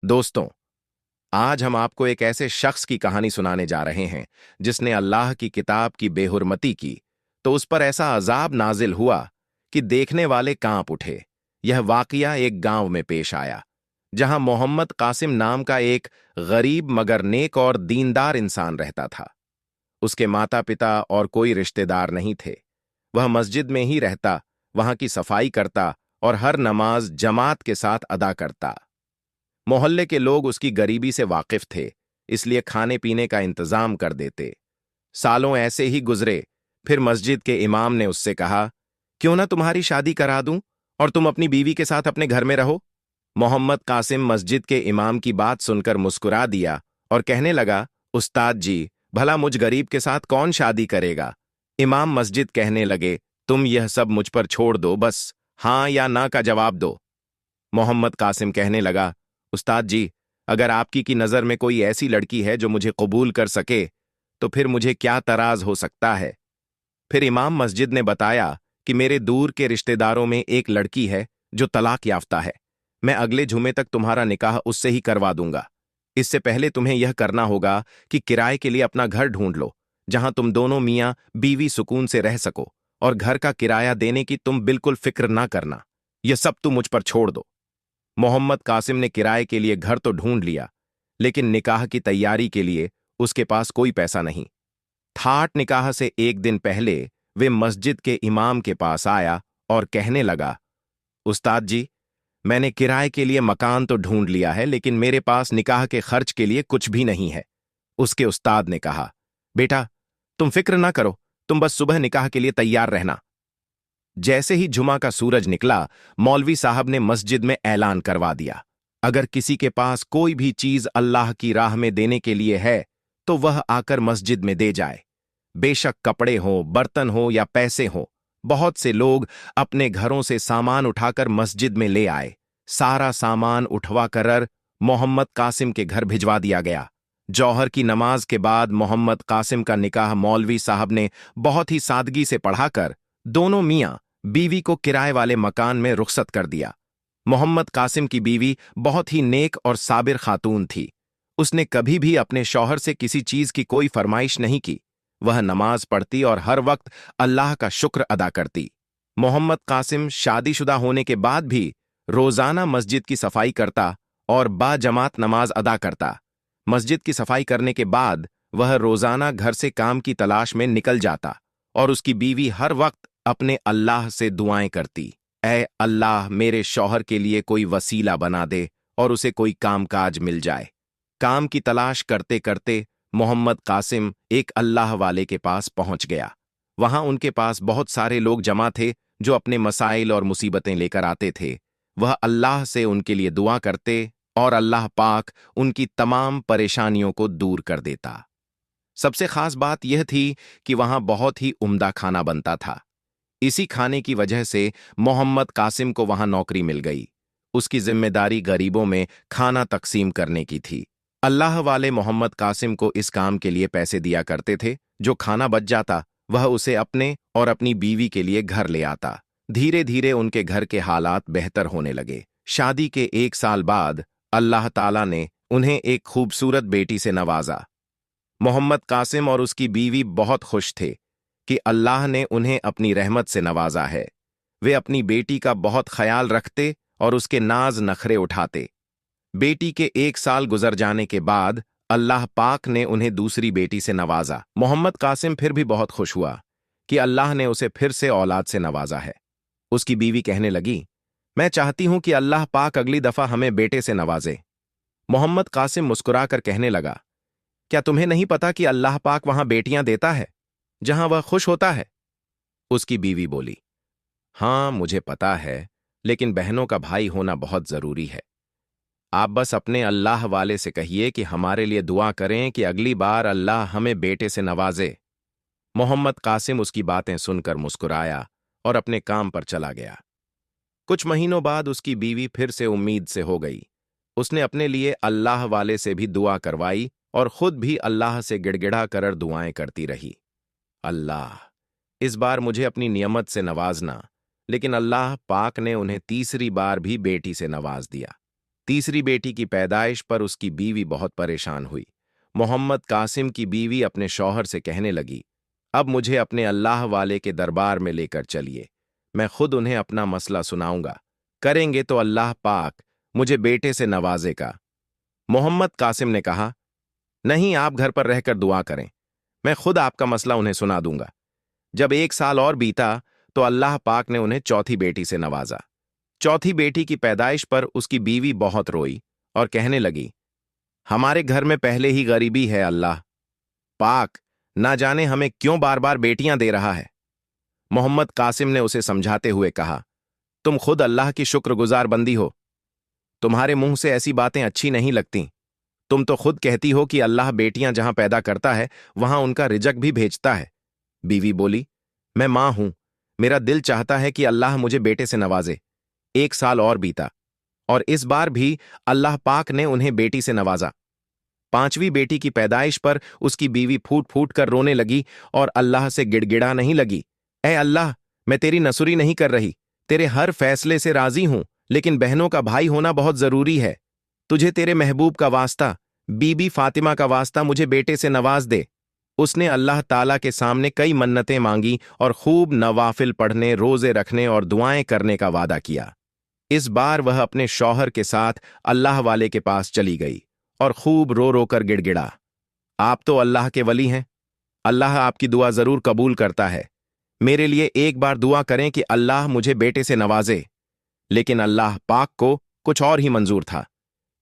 दोस्तों, आज हम आपको एक ऐसे शख्स की कहानी सुनाने जा रहे हैं जिसने अल्लाह की किताब की बेहुरमती की तो उस पर ऐसा अजाब नाजिल हुआ कि देखने वाले कांप उठे। यह वाकया एक गांव में पेश आया जहां मोहम्मद कासिम नाम का एक गरीब मगर नेक और दीनदार इंसान रहता था। उसके माता पिता और कोई रिश्तेदार नहीं थे। वह मस्जिद में ही रहता, वहां की सफाई करता और हर नमाज जमात के साथ अदा करता। मोहल्ले के लोग उसकी गरीबी से वाकिफ थे, इसलिए खाने पीने का इंतजाम कर देते। सालों ऐसे ही गुजरे। फिर मस्जिद के इमाम ने उससे कहा, क्यों ना तुम्हारी शादी करा दूं और तुम अपनी बीवी के साथ अपने घर में रहो। मोहम्मद कासिम मस्जिद के इमाम की बात सुनकर मुस्कुरा दिया और कहने लगा, उस्ताद जी, भला मुझ गरीब के साथ कौन शादी करेगा। इमाम मस्जिद कहने लगे, तुम यह सब मुझ पर छोड़ दो, बस हां या ना का जवाब दो। मोहम्मद कासिम कहने लगा, उस्ताद जी, अगर आपकी की नज़र में कोई ऐसी लड़की है जो मुझे कबूल कर सके तो फिर मुझे क्या तराज हो सकता है। फिर इमाम मस्जिद ने बताया कि मेरे दूर के रिश्तेदारों में एक लड़की है जो तलाक याफ्ता है। मैं अगले जुमे तक तुम्हारा निकाह उससे ही करवा दूंगा। इससे पहले तुम्हें यह करना होगा कि किराए के लिए अपना घर ढूंढ लो जहां तुम दोनों मियां बीवी सुकून से रह सको, और घर का किराया देने की तुम बिल्कुल फिक्र ना करना। यह सब तुम मुझ पर छोड़ दो। मोहम्मद कासिम ने किराए के लिए घर तो ढूंढ लिया, लेकिन निकाह की तैयारी के लिए उसके पास कोई पैसा नहीं। ठाट निकाह से एक दिन पहले वे मस्जिद के इमाम के पास आया और कहने लगा, उस्ताद जी, मैंने किराए के लिए मकान तो ढूंढ लिया है, लेकिन मेरे पास निकाह के खर्च के लिए कुछ भी नहीं है। उसके उस्ताद ने कहा, बेटा, तुम फिक्र ना करो, तुम बस सुबह निकाह के लिए तैयार रहना। जैसे ही जुमा का सूरज निकला, मौलवी साहब ने मस्जिद में ऐलान करवा दिया, अगर किसी के पास कोई भी चीज अल्लाह की राह में देने के लिए है तो वह आकर मस्जिद में दे जाए। बेशक कपड़े हों, बर्तन हो या पैसे हों। बहुत से लोग अपने घरों से सामान उठाकर मस्जिद में ले आए। सारा सामान उठवा कर मोहम्मद कासिम के घर भिजवा दिया गया। जौहर की नमाज के बाद मोहम्मद कासिम का निकाह मौलवी साहब ने बहुत ही सादगी से पढ़ाकर दोनों मियां बीवी को किराए वाले मकान में रुखसत कर दिया। मोहम्मद कासिम की बीवी बहुत ही नेक और साबिर खातून थी। उसने कभी भी अपने शौहर से किसी चीज की कोई फरमाइश नहीं की। वह नमाज पढ़ती और हर वक्त अल्लाह का शुक्र अदा करती। मोहम्मद कासिम शादीशुदा होने के बाद भी रोजाना मस्जिद की सफाई करता और बाजमात नमाज अदा करता। मस्जिद की सफाई करने के बाद वह रोजाना घर से काम की तलाश में निकल जाता और उसकी बीवी हर वक्त अपने अल्लाह से दुआएं करती, ऐ अल्लाह, मेरे शौहर के लिए कोई वसीला बना दे और उसे कोई कामकाज मिल जाए। काम की तलाश करते करते मोहम्मद कासिम एक अल्लाह वाले के पास पहुंच गया। वहां उनके पास बहुत सारे लोग जमा थे जो अपने मसाइल और मुसीबतें लेकर आते थे। वह अल्लाह से उनके लिए दुआ करते और अल्लाह पाक उनकी तमाम परेशानियों को दूर कर देता। सबसे खास बात यह थी कि वहां बहुत ही उम्दा खाना बनता था। इसी खाने की वजह से मोहम्मद कासिम को वहां नौकरी मिल गई। उसकी जिम्मेदारी गरीबों में खाना तकसीम करने की थी। अल्लाह वाले मोहम्मद कासिम को इस काम के लिए पैसे दिया करते थे। जो खाना बच जाता वह उसे अपने और अपनी बीवी के लिए घर ले आता। धीरे धीरे उनके घर के हालात बेहतर होने लगे। शादी के एक साल बाद अल्लाह ताला ने उन्हें एक खूबसूरत बेटी से नवाजा। मोहम्मद कासिम और उसकी बीवी बहुत खुश थे कि अल्लाह ने उन्हें अपनी रहमत से नवाजा है। वे अपनी बेटी का बहुत ख्याल रखते और उसके नाज नखरे उठाते। बेटी के एक साल गुजर जाने के बाद अल्लाह पाक ने उन्हें दूसरी बेटी से नवाजा। मोहम्मद कासिम फिर भी बहुत खुश हुआ कि अल्लाह ने उसे फिर से औलाद से नवाजा है। उसकी बीवी कहने लगी, मैं चाहती हूं कि अल्लाह पाक अगली दफा हमें बेटे से नवाजे। मोहम्मद कासिम मुस्कुराकर कहने लगा, क्या तुम्हें नहीं पता कि अल्लाह पाक वहां बेटियां देता है जहां वह खुश होता है। उसकी बीवी बोली, हां मुझे पता है, लेकिन बहनों का भाई होना बहुत जरूरी है। आप बस अपने अल्लाह वाले से कहिए कि हमारे लिए दुआ करें कि अगली बार अल्लाह हमें बेटे से नवाजे। मोहम्मद कासिम उसकी बातें सुनकर मुस्कुराया और अपने काम पर चला गया। कुछ महीनों बाद उसकी बीवी फिर से उम्मीद से हो गई। उसने अपने लिए अल्लाह वाले से भी दुआ करवाई और खुद भी अल्लाह से गिड़गिड़ा कर दुआएं करती रही। अल्लाह, इस बार मुझे अपनी नियमत से नवाजना। लेकिन अल्लाह पाक ने उन्हें तीसरी बार भी बेटी से नवाज दिया। तीसरी बेटी की पैदाइश पर उसकी बीवी बहुत परेशान हुई। मोहम्मद कासिम की बीवी अपने शौहर से कहने लगी, अब मुझे अपने अल्लाह वाले के दरबार में लेकर चलिए, मैं खुद उन्हें अपना मसला सुनाऊंगा, करेंगे तो अल्लाह पाक मुझे बेटे से नवाजेगा। मोहम्मद कासिम ने कहा, नहीं, आप घर पर रहकर दुआ करें, मैं खुद आपका मसला उन्हें सुना दूंगा। जब 1 साल और बीता तो अल्लाह पाक ने उन्हें चौथी बेटी से नवाजा। चौथी बेटी की पैदाइश पर उसकी बीवी बहुत रोई और कहने लगी, हमारे घर में पहले ही गरीबी है, अल्लाह पाक ना जाने हमें क्यों बार बार बेटियां दे रहा है। मोहम्मद कासिम ने उसे समझाते हुए कहा, तुम खुद अल्लाह की शुक्रगुजार बंदी हो, तुम्हारे मुंह से ऐसी बातें अच्छी नहीं लगती। तुम तो खुद कहती हो कि अल्लाह बेटियां जहां पैदा करता है वहां उनका रिजक भी भेजता है। बीवी बोली, मैं मां हूं, मेरा दिल चाहता है कि अल्लाह मुझे बेटे से नवाजे। 1 साल और बीता और इस बार भी अल्लाह पाक ने उन्हें बेटी से नवाजा। पांचवी बेटी की पैदाइश पर उसकी बीवी फूट फूट कर रोने लगी और अल्लाह से गिड़गिड़ा नहीं लगी, ऐ अल्लाह, मैं तेरी नसुरी नहीं कर रही, तेरे हर फैसले से राजी हूं, लेकिन बहनों का भाई होना बहुत जरूरी है। तुझे तेरे महबूब का वास्ता, बीबी फातिमा का वास्ता मुझे बेटे से नवाज दे। उसने अल्लाह ताला के सामने कई मन्नतें मांगी और खूब नवाफिल पढ़ने, रोजे रखने और दुआएं करने का वादा किया। इस बार वह अपने शौहर के साथ अल्लाह वाले के पास चली गई और खूब रो रो कर गिड़गिड़ा, आप तो अल्लाह के वली हैं, अल्लाह आपकी दुआ जरूर कबूल करता है, मेरे लिए एक बार दुआ करें कि अल्लाह मुझे बेटे से नवाजे। लेकिन अल्लाह पाक को कुछ और ही मंजूर था।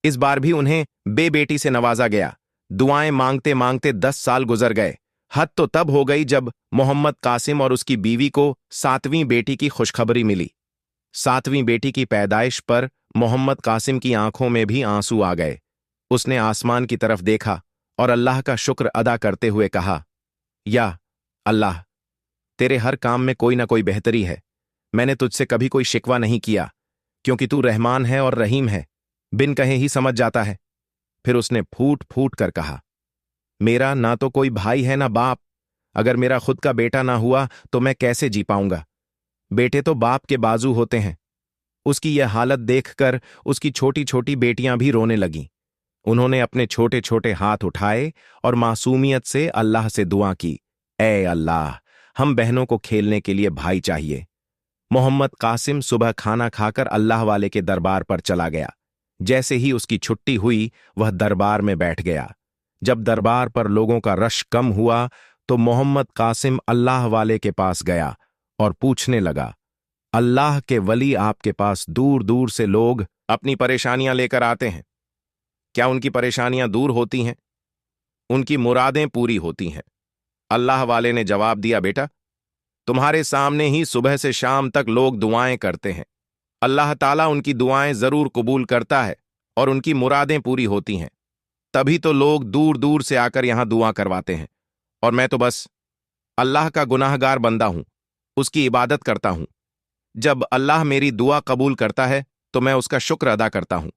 इस बार भी उन्हें बेटी से नवाजा गया। दुआएं मांगते मांगते 10 साल गुजर गए। हद तो तब हो गई जब मोहम्मद कासिम और उसकी बीवी को 7वीं बेटी की खुशखबरी मिली। 7वीं बेटी की पैदाइश पर मोहम्मद कासिम की आंखों में भी आंसू आ गए। उसने आसमान की तरफ देखा और अल्लाह का शुक्र अदा करते हुए कहा, या अल्लाह, तेरे हर काम में कोई ना कोई बेहतरी है। मैंने तुझसे कभी कोई शिकवा नहीं किया, क्योंकि तू रहमान है और रहीम है, बिन कहे ही समझ जाता है। फिर उसने फूट फूट कर कहा, मेरा ना तो कोई भाई है ना बाप, अगर मेरा खुद का बेटा ना हुआ तो मैं कैसे जी पाऊंगा। बेटे तो बाप के बाजू होते हैं। उसकी यह हालत देखकर उसकी छोटी छोटी बेटियां भी रोने लगीं। उन्होंने अपने छोटे छोटे हाथ उठाए और मासूमियत से अल्लाह से दुआ की, ऐ अल्लाह, हम बहनों को खेलने के लिए भाई चाहिए। मोहम्मद कासिम सुबह खाना खाकर अल्लाह वाले के दरबार पर चला गया। जैसे ही उसकी छुट्टी हुई वह दरबार में बैठ गया। जब दरबार पर लोगों का रश कम हुआ तो मोहम्मद कासिम अल्लाह वाले के पास गया और पूछने लगा, अल्लाह के वली आपके पास दूर दूर से लोग अपनी परेशानियां लेकर आते हैं, क्या उनकी परेशानियां दूर होती हैं? उनकी मुरादें पूरी होती हैं? अल्लाह वाले ने जवाब दिया, बेटा, तुम्हारे सामने ही सुबह से शाम तक लोग दुआएं करते हैं। अल्लाह ताला उनकी दुआएं जरूर कबूल करता है और उनकी मुरादें पूरी होती हैं। तभी तो लोग दूर दूर से आकर यहां दुआ करवाते हैं, और मैं तो बस अल्लाह का गुनाहगार बंदा हूं, उसकी इबादत करता हूं। जब अल्लाह मेरी दुआ कबूल करता है तो मैं उसका शुक्र अदा करता हूं।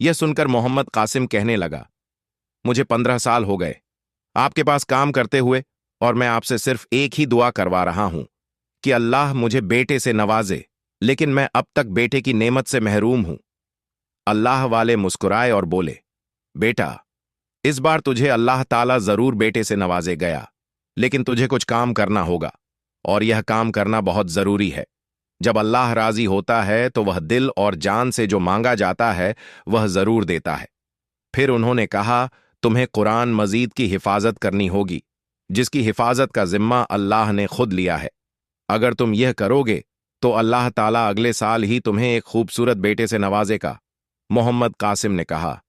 यह सुनकर मोहम्मद कासिम कहने लगा, मुझे 15 साल हो गए आपके पास काम करते हुए, और मैं आपसे सिर्फ एक ही दुआ करवा रहा हूं कि अल्लाह मुझे बेटे से नवाजे, लेकिन मैं अब तक बेटे की नेमत से महरूम हूं। अल्लाह वाले मुस्कुराए और बोले, बेटा, इस बार तुझे अल्लाह ताला जरूर बेटे से नवाजे गया, लेकिन तुझे कुछ काम करना होगा, और यह काम करना बहुत जरूरी है। जब अल्लाह राजी होता है तो वह दिल और जान से जो मांगा जाता है वह जरूर देता है। फिर उन्होंने कहा, तुम्हें कुरान मजीद की हिफाजत करनी होगी, जिसकी हिफाजत का जिम्मा अल्लाह ने खुद लिया है। अगर तुम यह करोगे तो अल्लाह ताला अगले साल ही तुम्हें एक खूबसूरत बेटे से नवाजेगा। मोहम्मद कासिम ने कहा,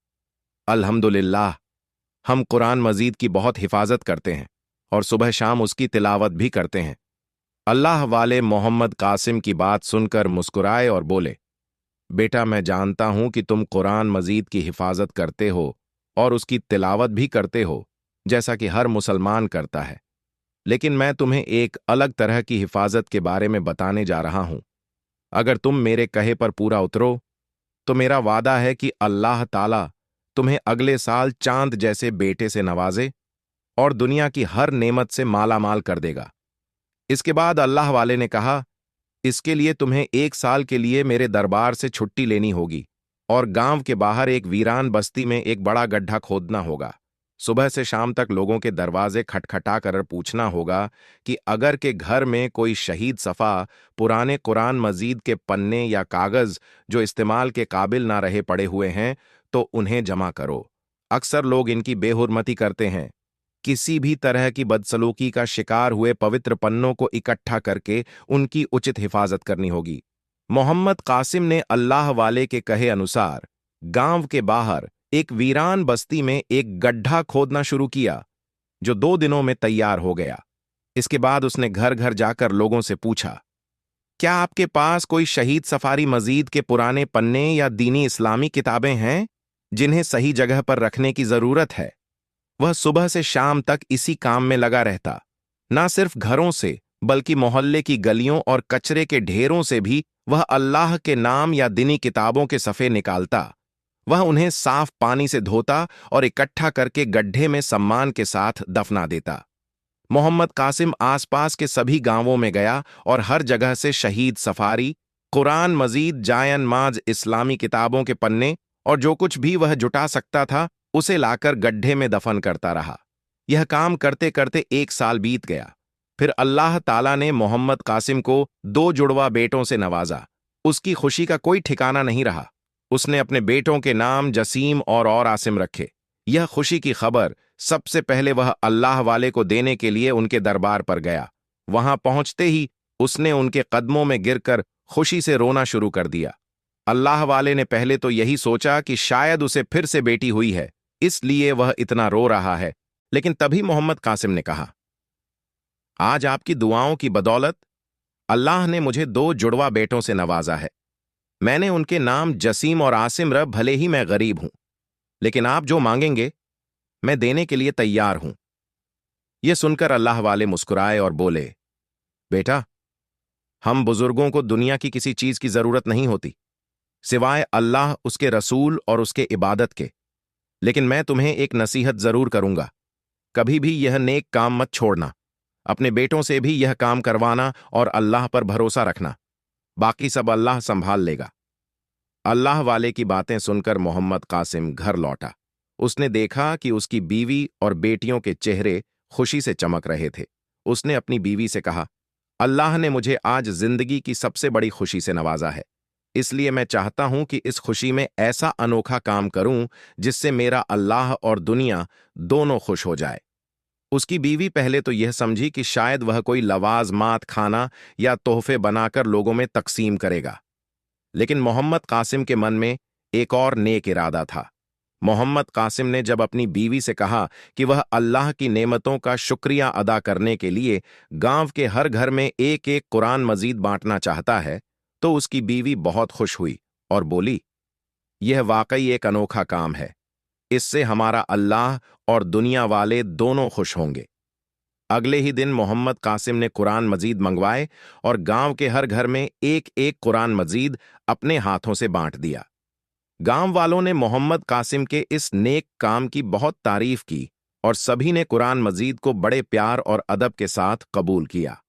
अल्हम्दुलिल्लाह, हम कुरान मजीद की बहुत हिफाजत करते हैं और सुबह शाम उसकी तिलावत भी करते हैं। अल्लाह वाले मोहम्मद कासिम की बात सुनकर मुस्कुराए और बोले, बेटा, मैं जानता हूं कि तुम कुरान मजीद की हिफाजत करते हो और उसकी तिलावत भी करते हो, जैसा कि हर मुसलमान करता है, लेकिन मैं तुम्हें एक अलग तरह की हिफाजत के बारे में बताने जा रहा हूं। अगर तुम मेरे कहे पर पूरा उतरो तो मेरा वादा है कि अल्लाह ताला तुम्हें अगले साल चांद जैसे बेटे से नवाजे और दुनिया की हर नेमत से माला माल कर देगा। इसके बाद अल्लाह वाले ने कहा, इसके लिए तुम्हें 1 साल के लिए मेरे दरबार से छुट्टी लेनी होगी। और गांव के बाहर एक वीरान बस्ती में एक बड़ा गड्ढा खोदना होगा। सुबह से शाम तक लोगों के दरवाजे खटखटा कर पूछना होगा कि अगर के घर में कोई शहीद सफ़ा पुराने कुरान मजीद के पन्ने या कागज़ जो इस्तेमाल के काबिल ना रहे पड़े हुए हैं तो उन्हें जमा करो। अक्सर लोग इनकी बेहुरमती करते हैं। किसी भी तरह की बदसलूकी का शिकार हुए पवित्र पन्नों को इकट्ठा करके उनकी उचित हिफाजत करनी होगी। मोहम्मद कासिम ने अल्लाह वाले के कहे अनुसार गांव के बाहर एक वीरान बस्ती में एक गड्ढा खोदना शुरू किया, जो 2 दिनों में तैयार हो गया। इसके बाद उसने घर घर जाकर लोगों से पूछा, क्या आपके पास कोई शहीद सफारी मजीद के पुराने पन्ने या दीनी इस्लामी किताबें हैं जिन्हें सही जगह पर रखने की जरूरत है? वह सुबह से शाम तक इसी काम में लगा रहता। ना सिर्फ घरों से बल्कि मोहल्ले की गलियों और कचरे के ढेरों से भी वह अल्लाह के नाम या दीनी किताबों के सफ़े निकालता। वह उन्हें साफ पानी से धोता और इकट्ठा करके गड्ढे में सम्मान के साथ दफना देता। मोहम्मद कासिम आसपास के सभी गांवों में गया और हर जगह से शहीद सफारी, कुरान मजीद, जायन माज, इस्लामी किताबों के पन्ने और जो कुछ भी वह जुटा सकता था उसे लाकर गड्ढे में दफन करता रहा। यह काम करते करते 1 साल बीत गया। फिर अल्लाह ताला ने मोहम्मद कासिम को 2 जुड़वा बेटों से नवाजा। उसकी खुशी का कोई ठिकाना नहीं रहा। उसने अपने बेटों के नाम जसीम और आसिम रखे। यह खुशी की खबर सबसे पहले वह अल्लाह वाले को देने के लिए उनके दरबार पर गया। वहां पहुंचते ही उसने उनके कदमों में गिरकर खुशी से रोना शुरू कर दिया। अल्लाह वाले ने पहले तो यही सोचा कि शायद उसे फिर से बेटी हुई है, इसलिए वह इतना रो रहा है। लेकिन तभी मोहम्मद कासिम ने कहा, आज आपकी दुआओं की बदौलत अल्लाह ने मुझे 2 जुड़वा बेटों से नवाजा है। मैंने उनके नाम जसीम और आसिम रख, भले ही मैं गरीब हूं, लेकिन आप जो मांगेंगे मैं देने के लिए तैयार हूं। यह सुनकर अल्लाह वाले मुस्कुराए और बोले, बेटा, हम बुजुर्गों को दुनिया की किसी चीज की जरूरत नहीं होती सिवाय अल्लाह, उसके रसूल और उसके इबादत के। लेकिन मैं तुम्हें एक नसीहत जरूर करूंगा, कभी भी यह नेक काम मत छोड़ना। अपने बेटों से भी यह काम करवाना और अल्लाह पर भरोसा रखना। बाकी सब अल्लाह संभाल लेगा। अल्लाह वाले की बातें सुनकर मोहम्मद कासिम घर लौटा। उसने देखा कि उसकी बीवी और बेटियों के चेहरे खुशी से चमक रहे थे। उसने अपनी बीवी से कहा, अल्लाह ने मुझे आज जिंदगी की सबसे बड़ी खुशी से नवाजा है, इसलिए मैं चाहता हूं कि इस खुशी में ऐसा अनोखा काम करूं जिससे मेरा अल्लाह और दुनिया दोनों खुश हो जाए। उसकी बीवी पहले तो यह समझी कि शायद वह कोई लवाजमात खाना या तोहफे बनाकर लोगों में तकसीम करेगा, लेकिन मोहम्मद कासिम के मन में एक और नेक इरादा था। मोहम्मद कासिम ने जब अपनी बीवी से कहा कि वह अल्लाह की नेमतों का शुक्रिया अदा करने के लिए गांव के हर घर में एक एक कुरान मजीद बांटना चाहता है, तो उसकी बीवी बहुत खुश हुई और बोली, यह वाकई एक अनोखा काम है। इससे हमारा अल्लाह और दुनिया वाले दोनों खुश होंगे। अगले ही दिन मोहम्मद कासिम ने कुरान मजीद मंगवाए और गांव के हर घर में एक एक कुरान मजीद अपने हाथों से बांट दिया। गांव वालों ने मोहम्मद कासिम के इस नेक काम की बहुत तारीफ की और सभी ने कुरान मजीद को बड़े प्यार और अदब के साथ कबूल किया।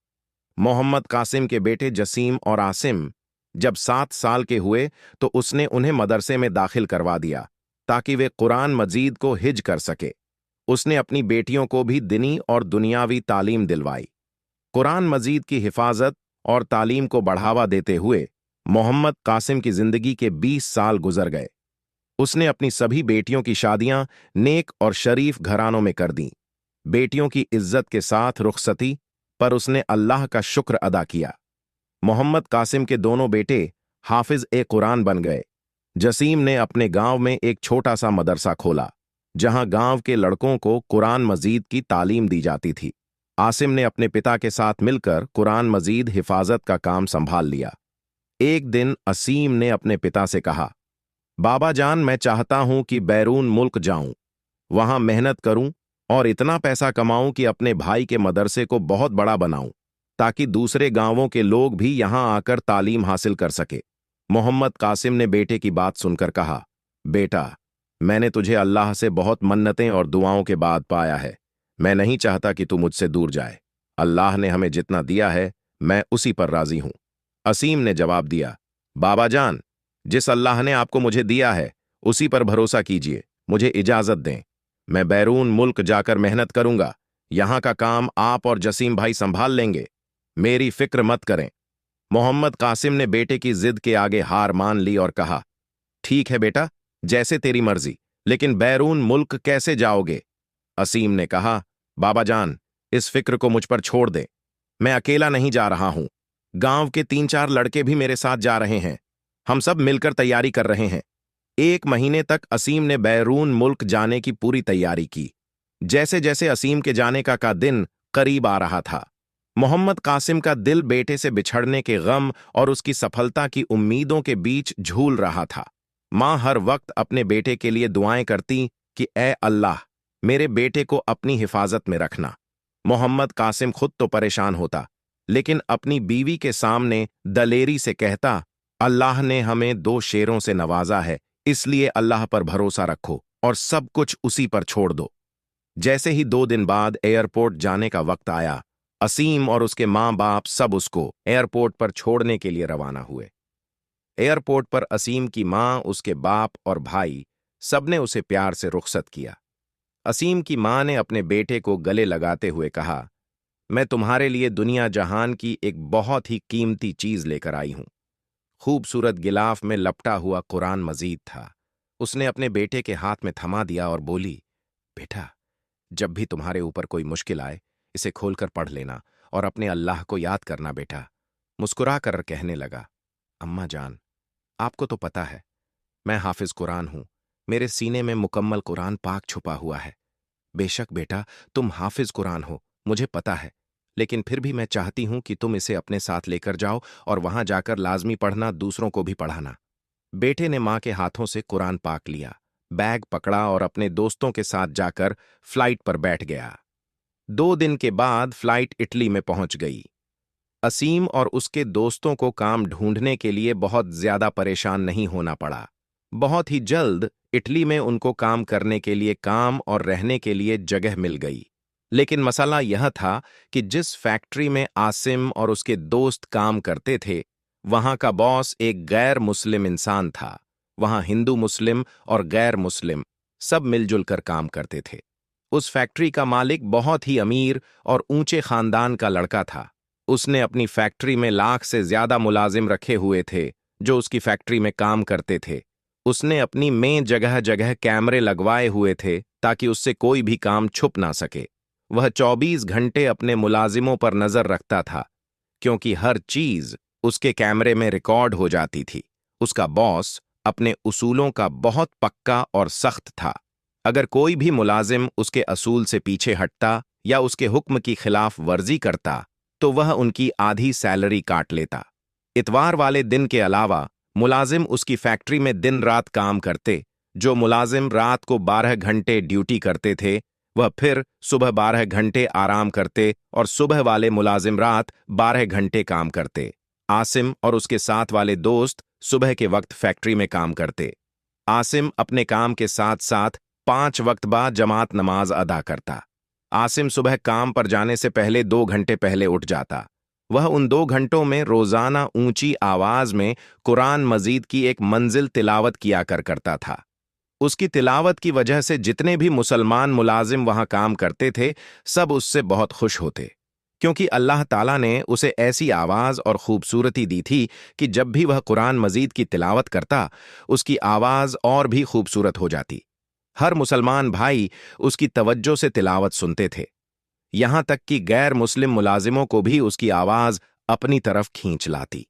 मोहम्मद कासिम के बेटे जसीम और आसिम जब 7 साल के हुए तो उसने उन्हें मदरसे में दाखिल करवा दिया ताकि वे कुरान मजीद को हिज कर सके। उसने अपनी बेटियों को भी दीनी और दुनियावी तालीम दिलवाई। कुरान मजीद की हिफाजत और तालीम को बढ़ावा देते हुए मोहम्मद कासिम की जिंदगी के 20 साल गुजर गए। उसने अपनी सभी बेटियों की शादियां नेक और शरीफ घरानों में कर दीं। बेटियों की इज्जत के साथ रुखसती पर उसने अल्लाह का शुक्र अदा किया। मोहम्मद कासिम के दोनों बेटे हाफिज ए कुरान बन गए। जसीम ने अपने गांव में एक छोटा सा मदरसा खोला जहां गांव के लड़कों को कुरान मजीद की तालीम दी जाती थी। आसिम ने अपने पिता के साथ मिलकर कुरान मजीद हिफाजत का काम संभाल लिया। एक दिन असीम ने अपने पिता से कहा, बाबा जान, मैं चाहता हूं कि बैरून मुल्क जाऊं, वहां मेहनत करूं और इतना पैसा कमाऊं कि अपने भाई के मदरसे को बहुत बड़ा बनाऊं ताकि दूसरे गांवों के लोग भी यहां आकर तालीम हासिल कर सके। मोहम्मद कासिम ने बेटे की बात सुनकर कहा, बेटा, मैंने तुझे अल्लाह से बहुत मन्नतें और दुआओं के बाद पाया है। मैं नहीं चाहता कि तू मुझसे दूर जाए। अल्लाह ने हमें जितना दिया है मैं उसी पर राजी हूं। असीम ने जवाब दिया, बाबा जान, जिस अल्लाह ने आपको मुझे दिया है उसी पर भरोसा कीजिए। मुझे इजाजत दें, मैं बैरून मुल्क जाकर मेहनत करूंगा। यहां का काम आप और जसीम भाई संभाल लेंगे, मेरी फिक्र मत करें। मोहम्मद कासिम ने बेटे की जिद के आगे हार मान ली और कहा, ठीक है बेटा, जैसे तेरी मर्जी, लेकिन बैरून मुल्क कैसे जाओगे? असीम ने कहा, बाबा जान, इस फिक्र को मुझ पर छोड़ दे। मैं अकेला नहीं जा रहा हूं, गांव के 3-4 लड़के भी मेरे साथ जा रहे हैं। हम सब मिलकर तैयारी कर रहे हैं। 1 महीने तक असीम ने बैरून मुल्क जाने की पूरी तैयारी की। जैसे जैसे असीम के जाने का दिन करीब आ रहा था, मोहम्मद कासिम का दिल बेटे से बिछड़ने के गम और उसकी सफलता की उम्मीदों के बीच झूल रहा था। मां हर वक्त अपने बेटे के लिए दुआएं करती कि ए अल्लाह, मेरे बेटे को अपनी हिफाजत में रखना। मोहम्मद कासिम खुद तो परेशान होता, लेकिन अपनी बीवी के सामने दलेरी से कहता, अल्लाह ने हमें 2 शेरों से नवाजा है, इसलिए अल्लाह पर भरोसा रखो और सब कुछ उसी पर छोड़ दो। जैसे ही 2 दिन बाद एयरपोर्ट जाने का वक्त आया, असीम और उसके मां बाप सब उसको एयरपोर्ट पर छोड़ने के लिए रवाना हुए। एयरपोर्ट पर असीम की मां, उसके बाप और भाई सबने उसे प्यार से रुखसत किया। असीम की मां ने अपने बेटे को गले लगाते हुए कहा, मैं तुम्हारे लिए दुनिया जहान की एक बहुत ही कीमती चीज लेकर आई हूं। खूबसूरत गिलाफ में लपटा हुआ कुरान मजीद था। उसने अपने बेटे के हाथ में थमा दिया और बोली, बेटा, जब भी तुम्हारे ऊपर कोई मुश्किल आए, इसे खोलकर पढ़ लेना और अपने अल्लाह को याद करना बेटा। मुस्कुरा कर कहने लगा, अम्मा जान, आपको तो पता है मैं हाफिज कुरान हूं, मेरे सीने में मुकम्मल कुरान पाक छुपा हुआ है। बेशक बेटा, तुम हाफिज कुरान हो, मुझे पता है, लेकिन फिर भी मैं चाहती हूं कि तुम इसे अपने साथ लेकर जाओ और वहां जाकर लाजमी पढ़ना, दूसरों को भी पढ़ाना। बेटे ने मां के हाथों से कुरान पाक लिया, बैग पकड़ा और अपने दोस्तों के साथ जाकर फ्लाइट पर बैठ गया। 2 दिन के बाद फ्लाइट इटली में पहुंच गई। असीम और उसके दोस्तों को काम ढूंढने के लिए बहुत ज्यादा परेशान नहीं होना पड़ा। बहुत ही जल्द इटली में उनको काम करने के लिए काम और रहने के लिए जगह मिल गई। लेकिन मसला यह था कि जिस फैक्ट्री में आसिम और उसके दोस्त काम करते थे, वहां का बॉस एक गैर मुस्लिम इंसान था। वहां हिंदू मुस्लिम और गैर मुस्लिम सब मिलजुल कर काम करते थे। उस फैक्ट्री का मालिक बहुत ही अमीर और ऊंचे खानदान का लड़का था। उसने अपनी फैक्ट्री में 1 लाख से ज्यादा मुलाजिम रखे हुए थे जो उसकी फैक्ट्री में काम करते थे। उसने अपनी में जगह जगह कैमरे लगवाए हुए थे ताकि उससे कोई भी काम छुप ना सके। वह 24 घंटे अपने मुलाजिमों पर नजर रखता था, क्योंकि हर चीज उसके कैमरे में रिकॉर्ड हो जाती थी। उसका बॉस अपने उसूलों का बहुत पक्का और सख्त था। अगर कोई भी मुलाजिम उसके असूल से पीछे हटता या उसके हुक्म की खिलाफ वर्जी करता, तो वह उनकी आधी सैलरी काट लेता। इतवार वाले दिन के अलावा मुलाजिम उसकी फैक्ट्री में दिन रात काम करते। जो मुलाजिम रात को 12 घंटे ड्यूटी करते थे, वह फिर सुबह 12 घंटे आराम करते और सुबह वाले मुलाजिम रात 12 घंटे काम करते। आसिम और उसके साथ वाले दोस्त सुबह के वक्त फैक्ट्री में काम करते। आसिम अपने काम के साथ साथ 5 वक्त बाद जमात नमाज अदा करता। आसिम सुबह काम पर जाने से पहले 2 घंटे पहले उठ जाता। वह उन 2 घंटों में रोजाना ऊंची आवाज में कुरान मजीद की एक मंजिल तिलावत किया करता था। उसकी तिलावत की वजह से जितने भी मुसलमान मुलाजिम वहां काम करते थे, सब उससे बहुत खुश होते, क्योंकि अल्लाह ताला ने उसे ऐसी आवाज और खूबसूरती दी थी कि जब भी वह कुरान मजीद की तिलावत करता, उसकी आवाज और भी खूबसूरत हो जाती। हर मुसलमान भाई उसकी तवज्जो से तिलावत सुनते थे, यहां तक कि गैर मुस्लिम मुलाजिमों को भी उसकी आवाज अपनी तरफ खींच लाती।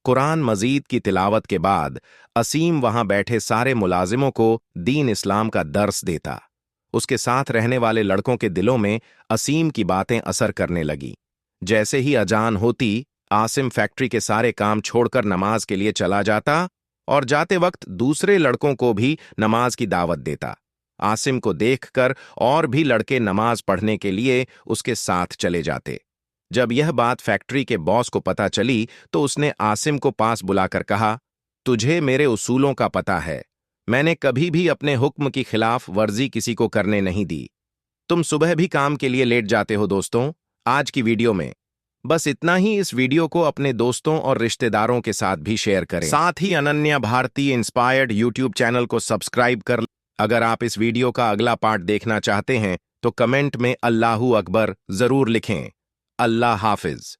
कुरान मजीद की तिलावत के बाद असीम वहां बैठे सारे मुलाजिमों को दीन इस्लाम का दर्स देता। उसके साथ रहने वाले लड़कों के दिलों में असीम की बातें असर करने लगी। जैसे ही अजान होती, आसिम फैक्ट्री के सारे काम छोड़कर नमाज के लिए चला जाता और जाते वक्त दूसरे लड़कों को भी नमाज की दावत देता। आसिम को देखकर और भी लड़के नमाज पढ़ने के लिए उसके साथ चले जाते। जब यह बात फैक्ट्री के बॉस को पता चली, तो उसने आसिम को पास बुलाकर कहा, तुझे मेरे उसूलों का पता है, मैंने कभी भी अपने हुक्म की खिलाफ वर्जी किसी को करने नहीं दी। तुम सुबह भी काम के लिए लेट जाते हो दोस्तों। आज की वीडियो में बस इतना ही। इस वीडियो को अपने दोस्तों और रिश्तेदारों के साथ भी शेयर करें। साथ ही Ananya Bharati inspired YouTube channel को सब्सक्राइब कर। अगर आप इस वीडियो का अगला पार्ट देखना चाहते हैं तो कमेंट में अल्लाहू अकबर जरूर लिखें। अल्लाह हाफिज।